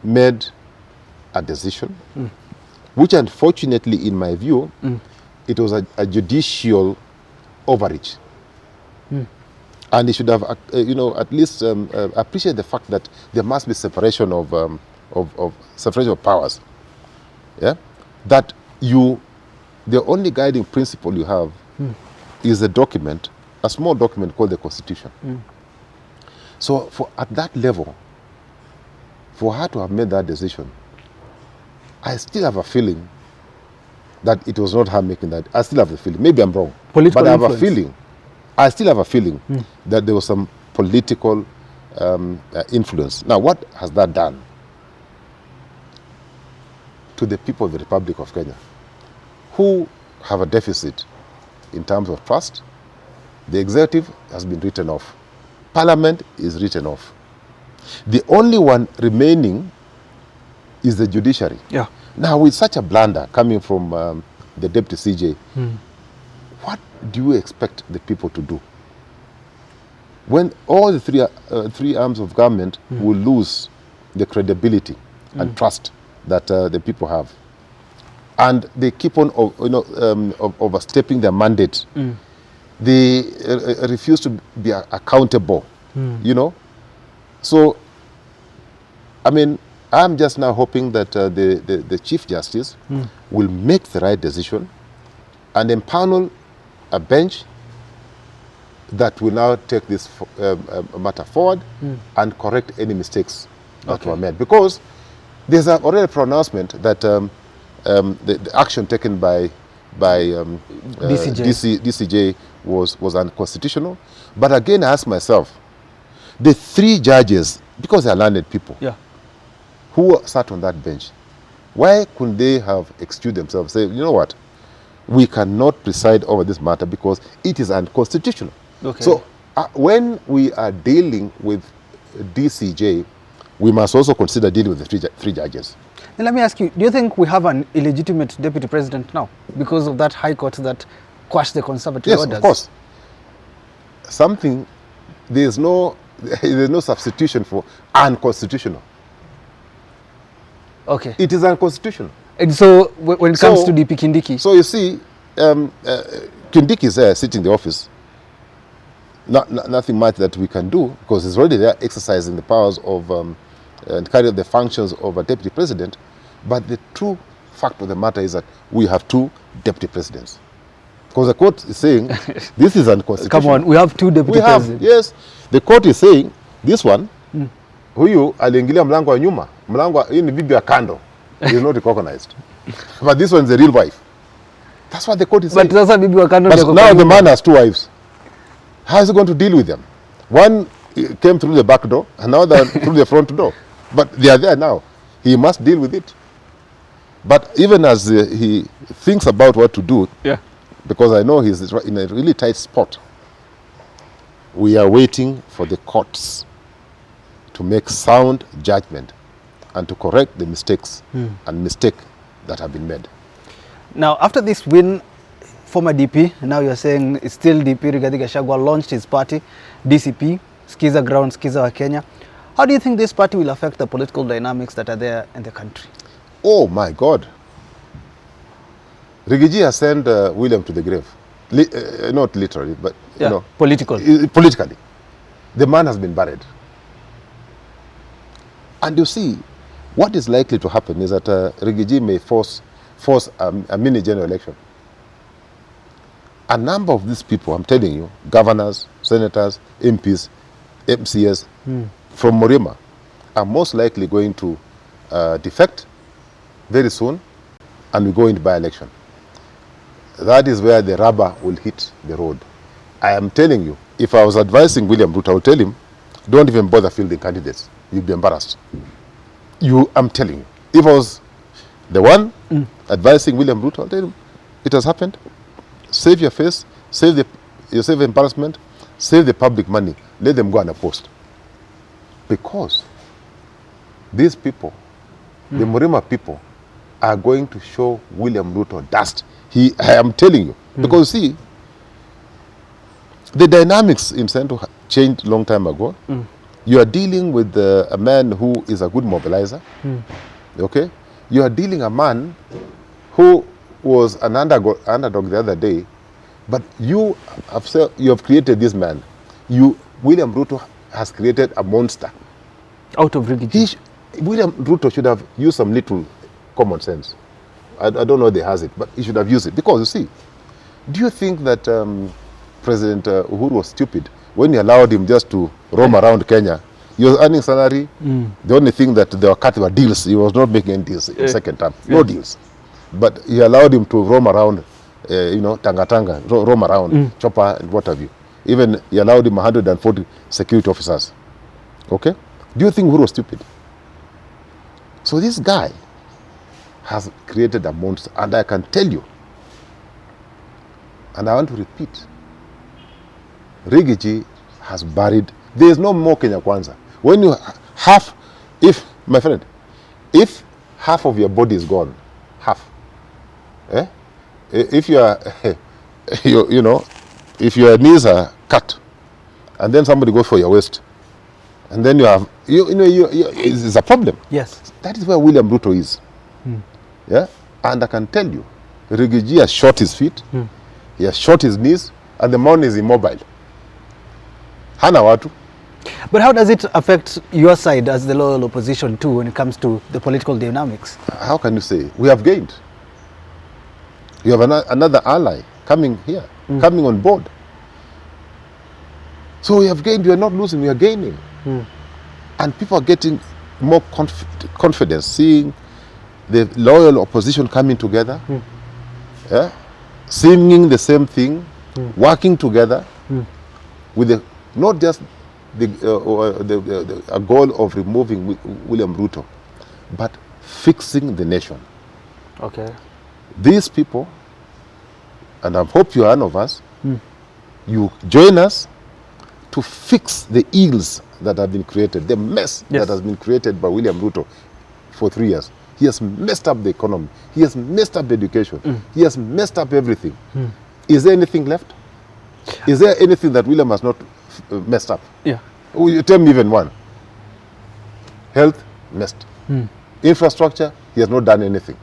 made a decision, which unfortunately, in my view, it was a judicial overreach. And he should have, at least appreciate the fact that there must be separation of separation of powers. Yeah, that the only guiding principle you have is a document, a small document called the Constitution. So, at that level, for her to have made that decision, I still have a feeling that it was not her making that. I still have a feeling. Maybe I'm wrong. Political but I have influence. a feeling. I still have a feeling that there was some political influence. Now, what has that done to the people of the Republic of Kenya, who have a deficit in terms of trust? The executive has been written off. Parliament is written off. The only one remaining is the judiciary. Yeah. Now, with such a blunder coming from the deputy CJ, what do you expect the people to do? When all the three arms of government will lose the credibility and trust that the people have, and they keep on overstepping their mandate, they refuse to be accountable, So, I mean, I'm just now hoping that the Chief Justice will make the right decision and empanel a bench that will now take this matter forward and correct any mistakes that were made. Because there's already a pronouncement that the action taken by DCJ was unconstitutional. But again, I ask myself, the three judges, because they are learned people, who sat on that bench, why couldn't they have excused themselves, say, you know what, we cannot preside over this matter because it is unconstitutional. Okay. So when we are dealing with DCJ, we must also consider dealing with the three judges. And let me ask you, do you think we have an illegitimate deputy president now because of that high court that quashed the conservative orders? Yes, of course. There's no substitution for unconstitutional. Okay. It is unconstitutional. And so when it comes to DP Kindiki? So you see, Kindiki is there sitting in the office. Nothing much that we can do because he's already there exercising the powers of and carrying out the functions of a deputy president. But the true fact of the matter is that we have two deputy presidents. Because the court is saying this is unconstitutional. Come on, we have two deputy presidents. Yes, the court is saying this one, huyu aliingilia mlango wa nyuma, hii ni bibi ya kando, is not recognized. But this one is the real wife. That's what the court is saying. But sasa bibi wa kando But now the man has two wives. How is he going to deal with them? One came through the back door, another through the front door. But they are there now. He must deal with it. But even as he thinks about what to do, because I know he's in a really tight spot, we are waiting for the courts to make sound judgment and to correct the mistakes and mistake that have been made. Now, after this win, former DP, now you're saying it's still DP, Rigathi Gachagua launched his party, DCP, Skiza Ground, Skiza wa Kenya. How do you think this party will affect the political dynamics that are there in the country? Oh my God. Rigiji has sent William to the grave. Not literally, but politically. Politically. The man has been buried. And you see, what is likely to happen is that Rigiji may force a mini general election. A number of these people, I'm telling you, governors, senators, MPs, MCS from Morima are most likely going to defect very soon and we go into by-election. That is where the rubber will hit the road. I am telling you, if I was advising William Ruto, I would tell him, don't even bother fielding candidates. You'll be embarrassed. I'm telling you. If I was the one advising William Ruto, I'll tell him, it has happened. Save your face, save embarrassment, save the public money. Let them go and post. Because these people, the Murima people, are going to show William Ruto dust. I am telling you. Because see, the dynamics in Central changed long time ago. You are dealing with a man who is a good mobilizer. Okay? You are dealing a man who was an underdog the other day, but you have created this man. William Ruto has created a monster. Out of Rigathi. William Ruto should have used some little common sense. I don't know if he has it, but he should have used it. Because you see, do you think that President Uhuru was stupid when he allowed him just to roam around Kenya? He was earning salary. The only thing that they were cutting were deals. He was not making any deals in second term. No deals. But he allowed him to roam around, Tanga, roam around, chopper and what have you. Even he allowed him 140 security officers. Okay? Do you think Uhuru was stupid? So this guy has created a monster, and I can tell you, and I want to repeat, Rigathi has buried. There is no more Kenya Kwanza. When you my friend, if half of your body is gone, half, if you are, if your knees are cut, and then somebody goes for your waist, and then you have, it's a problem. Yes. That is where William Ruto is. Yeah, and I can tell you, Rigathi has shot his feet, he has shot his knees, and the man is immobile. Hana watu. But how does it affect your side as the loyal opposition too when it comes to the political dynamics? How can you say? We have gained. You have another ally coming here, coming on board. So we have gained, we are not losing, we are gaining. And people are getting more confidence, seeing the loyal opposition coming together, singing the same thing, working together with not just a goal of removing William Ruto, but fixing the nation. Okay. These people, and I hope you are one of us, you join us to fix the ills that have been created, the mess that has been created by William Ruto for 3 years. He has messed up the economy. He has messed up education. He has messed up everything. Is there anything left? Is there anything that William has not messed up? Yeah. You tell me even one. Health, messed. Infrastructure, he has not done anything.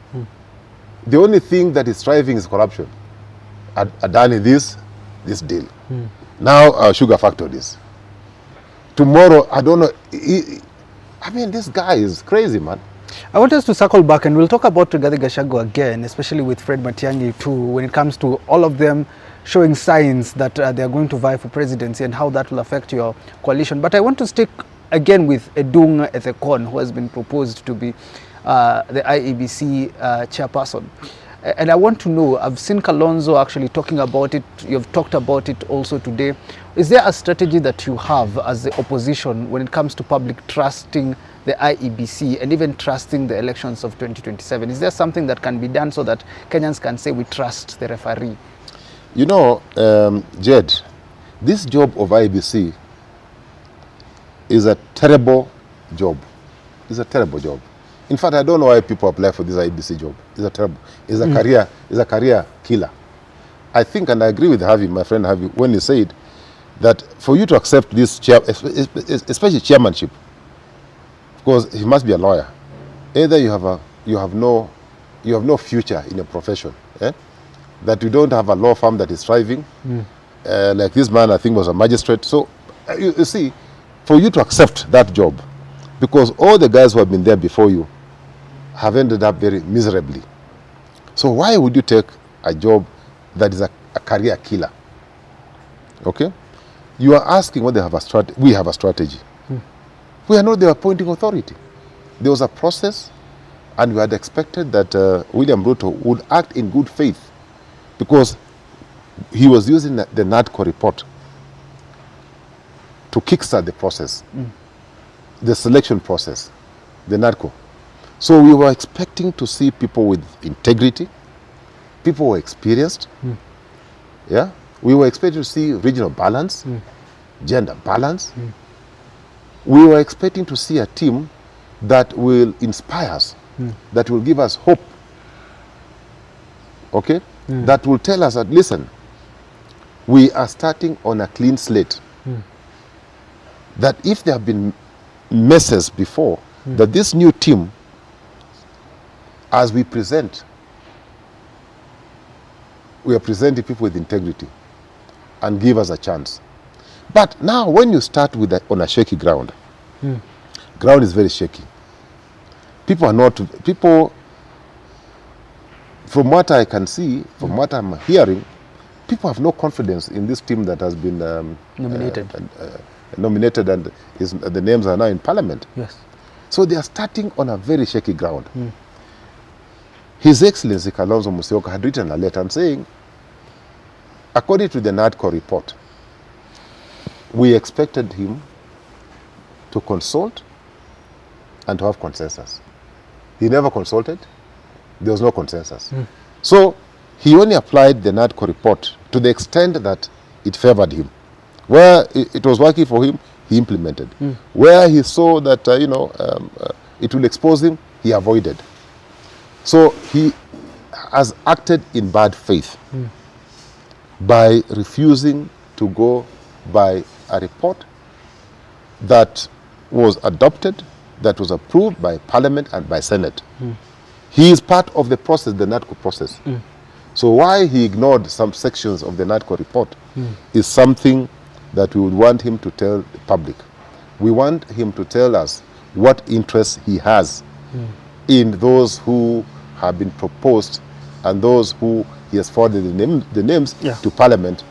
The only thing that is thriving is corruption. Adani this deal. Now sugar factories. Tomorrow, I don't know. This guy is crazy, man. I want us to circle back and we'll talk about Rigathi Gachagua again, especially with Fred Matiang'i too, when it comes to all of them showing signs that they are going to vie for presidency and how that will affect your coalition. But I want to stick again with Edung Ethekon, who has been proposed to be the IEBC chairperson. And I want to know, I've seen Kalonzo actually talking about it, you've talked about it also today. Is there a strategy that you have as the opposition when it comes to public trusting the IEBC and even trusting the elections of 2027? Is there something that can be done so that Kenyans can say we trust the referee? You know, Jed, this job of IEBC is a terrible job. It's a terrible job. In fact, I don't know why people apply for this IEBC job. It's a terrible, it's a career killer. I think, and I agree with Harvey, my friend Harvey, when he said that for you to accept this chair, especially chairmanship, of course, he must be a lawyer. Either you have no future in a profession, that you don't have a law firm that is thriving, like this man, I think, was a magistrate. So, you see, for you to accept that job, because all the guys who have been there before you have ended up very miserably. So why would you take a job that is a career killer? Okay? You are asking whether they have a strategy. We have a strategy. We are not the appointing authority. There was a process, and we had expected that William Ruto would act in good faith, because he was using the NADCO report to kickstart the process, the selection process, the NADCO. So we were expecting to see people with integrity, people who were experienced. Yeah, we were expecting to see regional balance, gender balance. We were expecting to see a team that will inspire us, that will give us hope, okay? That will tell us that, listen, we are starting on a clean slate. That if there have been messes before, that this new team, as we present, we are presenting people with integrity and give us a chance. But now when you start with on a shaky ground, ground is very shaky. People, from what I can see, from what I'm hearing, people have no confidence in this team that has been nominated and the names are now in parliament. Yes. So they are starting on a very shaky ground. His Excellency Kalonzo Musyoka had written a letter and saying, according to the NADCO report, we expected him to consult and to have consensus. He never consulted. There was no consensus. So he only applied the NADCO report to the extent that it favored him. Where it was working for him, he implemented. Where he saw that it will expose him, he avoided. So he has acted in bad faith by refusing to go by a report that was adopted, that was approved by Parliament and by Senate. He is part of the process, the NADCO process. So why he ignored some sections of the NADCO report is something that we would want him to tell the public. We want him to tell us what interests he has in those who have been proposed and those who he has forwarded the names to Parliament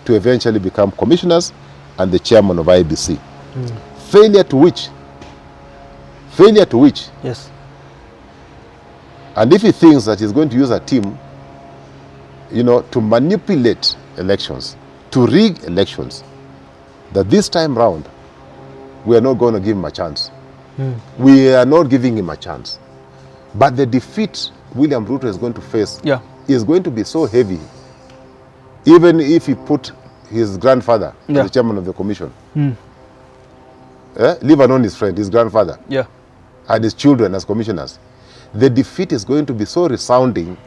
to eventually become commissioners and the chairman of IBC. Failure to which, yes, and if he thinks that he's going to use a team, to manipulate elections, to rig elections, that this time round, we are not going to give him a chance. We are not giving him a chance. But the defeat William Ruto is going to face is going to be so heavy, even if he put his grandfather as the chairman of the commission. Leave alone his friend, his grandfather, and his children as commissioners. The defeat is going to be so resounding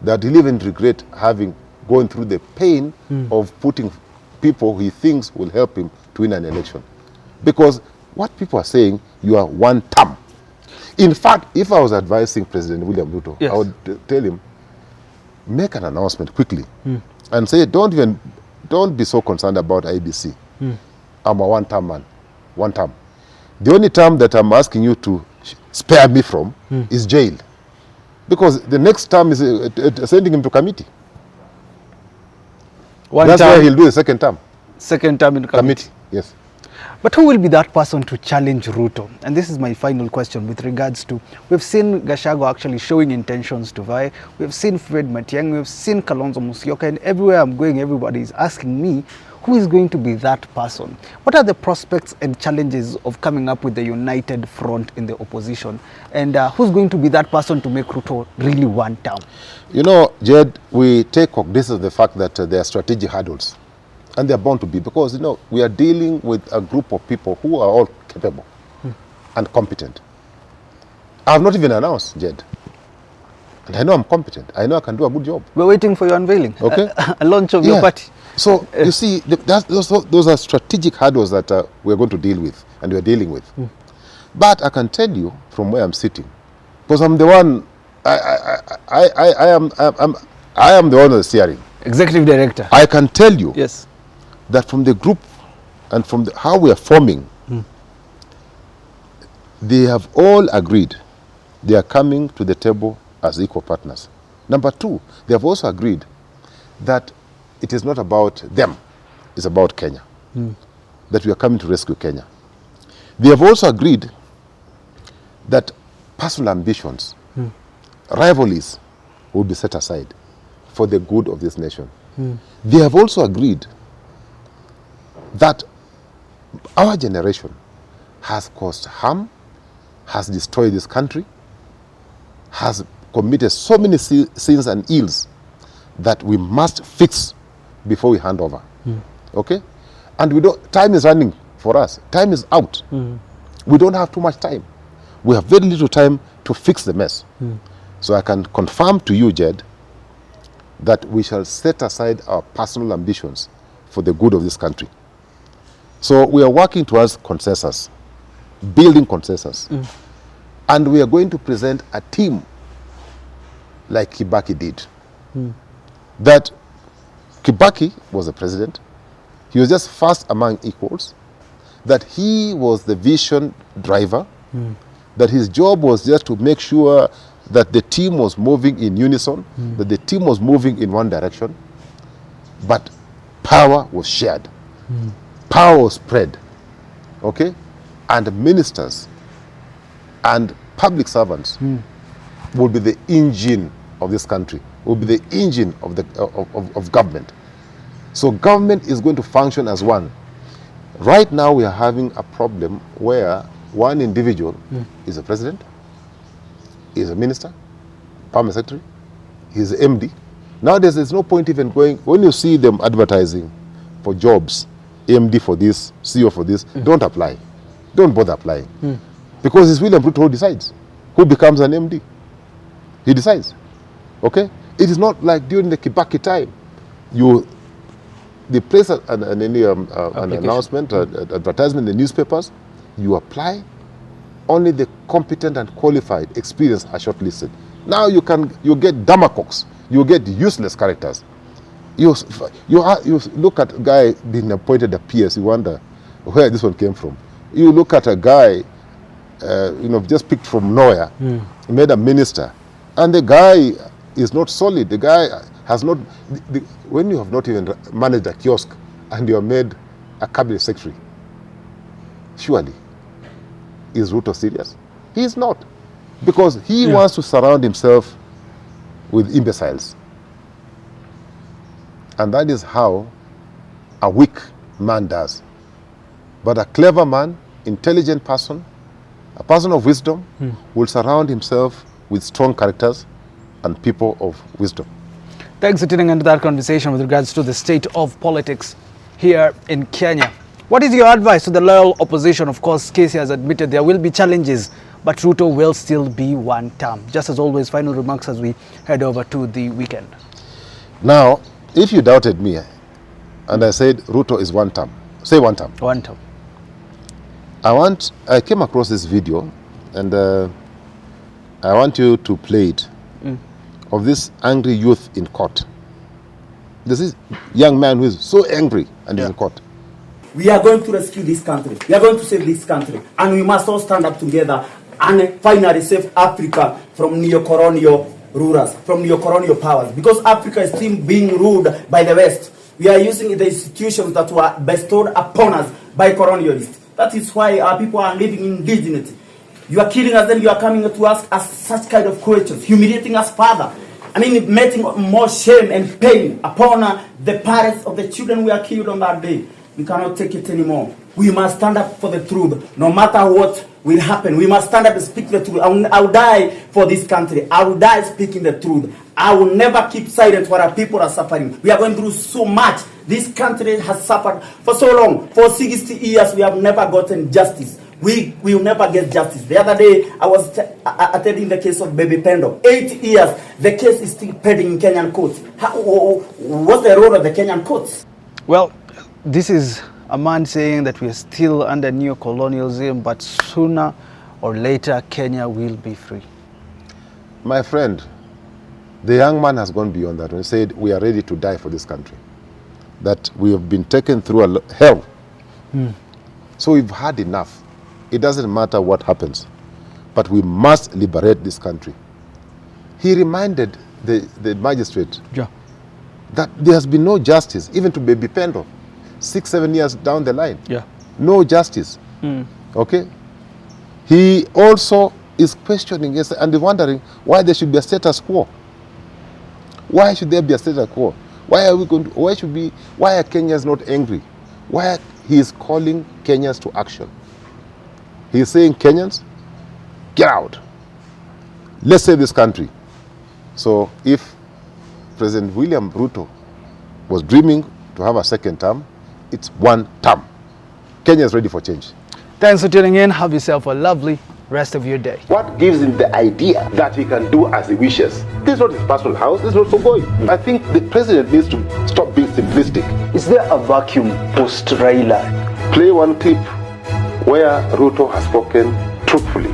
that he'll even regret having gone through the pain of putting people he thinks will help him to win an election. Because what people are saying, you are one term. In fact, if I was advising President William Ruto, I would tell him, make an announcement quickly and say, don't be so concerned about IBC. I'm a one-term man, one term. The only term that I'm asking you to spare me from is jail. Because the next term is sending him to committee. That's why he'll do the second term. Second term in committee. Yes. But who will be that person to challenge Ruto? And this is my final question with regards to, we've seen Gachagua actually showing intentions to vie. We've seen Fred Matiang'i, we've seen Kalonzo Musyoka, and everywhere I'm going, everybody is asking me, who is going to be that person? What are the prospects and challenges of coming up with the united front in the opposition? And who's going to be that person to make Ruto really one term? Jed, we take cognizance of the fact that there are strategic hurdles. And they're bound to be, because, we are dealing with a group of people who are all capable and competent. I have not even announced, Jed. And I know I'm competent. I know I can do a good job. We're waiting for your unveiling. Okay. A launch of your party. So, you see, those are strategic hurdles that we're going to deal with, and we're dealing with. But I can tell you from where I'm sitting, because I'm the one, I am the one who's steering. Executive Director. I can tell you that from the group and from how we are forming, they have all agreed they are coming to the table as equal partners. Number two, they have also agreed that it is not about them, it's about Kenya, that we are coming to rescue Kenya. They have also agreed that personal ambitions, rivalries will be set aside for the good of this nation. They have also agreed that our generation has caused harm, has destroyed this country, has committed so many sins and ills that we must fix before we hand over. Okay? And time is running for us. Time is out. We don't have too much time. We have very little time to fix the mess. So I can confirm to you, Jed, that we shall set aside our personal ambitions for the good of this country. So we are working towards consensus, building consensus. And we are going to present a team like Kibaki did. That Kibaki was the president. He was just first among equals. That he was the vision driver. That his job was just to make sure that the team was moving in unison, that the team was moving in one direction. But power was shared. Power was spread. Okay? And ministers and public servants will be the engine of this country, will be the engine of of government. So government is going to function as one. Right now we are having a problem where one individual is a president, is a minister, permanent secretary, he's the MD. Nowadays there's no point even going, when you see them advertising for jobs, MD for this, CEO for this, don't apply. Don't bother applying. Because it's William Ruto who decides who becomes an MD. He decides. Okay? It is not like during the Kibaki time. They place an announcement, advertisement in the newspapers, you apply, only the competent and qualified experience are shortlisted. Now you get demagogues, you get useless characters. You look at a guy being appointed a PS, you wonder where this one came from. You look at a guy, just picked from nowhere, made a minister, and the guy is not solid. The guy has not, when you have not even managed a kiosk and you are made a cabinet secretary, surely, is Ruto serious? He is not. Because he wants to surround himself with imbeciles. And that is how a weak man does. But a clever man, intelligent person, a person of wisdom, will surround himself with strong characters and people of wisdom. Thanks for tuning into that conversation with regards to the state of politics here in Kenya. What is your advice to the loyal opposition? Of course, Kisia has admitted there will be challenges, but Ruto will still be one term. Just as always, final remarks as we head over to the weekend. Now, if you doubted me and I said Ruto is one term, say one term. One term. I came across this video and I want you to play it of this angry youth in court. This is young man who is so angry and is in court. We are going to rescue this country. We are going to save this country. And we must all stand up together and finally save Africa from neo-colonial rulers, from neo-colonial powers. Because Africa is still being ruled by the West. We are using the institutions that were bestowed upon us by colonialists. That is why our people are living in indigeneity. You are killing us, then you are coming to ask us such kind of questions, humiliating us further. I mean, making more shame and pain upon the parents of the children we are killed on that day. We cannot take it anymore. We must stand up for the truth. No matter what will happen, we must stand up and speak the truth. I will die for this country. I will die speaking the truth. I will never keep silent while our people are suffering. We are going through so much. This country has suffered for so long. For 60 years, we have never gotten justice. We will never get justice. The other day, I was attending the case of Baby Pendo. 8 years, the case is still pending in Kenyan courts. What's the role of the Kenyan courts? Well, this is a man saying that we are still under neo-colonialism, but sooner or later, Kenya will be free. My friend, the young man has gone beyond that. He said, we are ready to die for this country. That we have been taken through hell. So we've had enough. It doesn't matter what happens, but we must liberate this country. He reminded the magistrate that there has been no justice, even to Baby Pendo, 6-7 years down the line. No justice. Okay? He also is questioning and wondering why there should be a status quo. Why should there be a status quo? Why are Kenyans not angry? Why he is calling Kenyans to action? He is saying, Kenyans, get out. Let's save this country. So if President William Ruto was dreaming to have a second term, it's one term. Kenya is ready for change. Thanks for tuning in. Have yourself a lovely rest of your day. What gives him the idea that he can do as he wishes? This is not his personal house. This is not Sogoi. I think the president needs to stop being simplistic. Is there a vacuum post Raila? Play one clip where Ruto has spoken truthfully.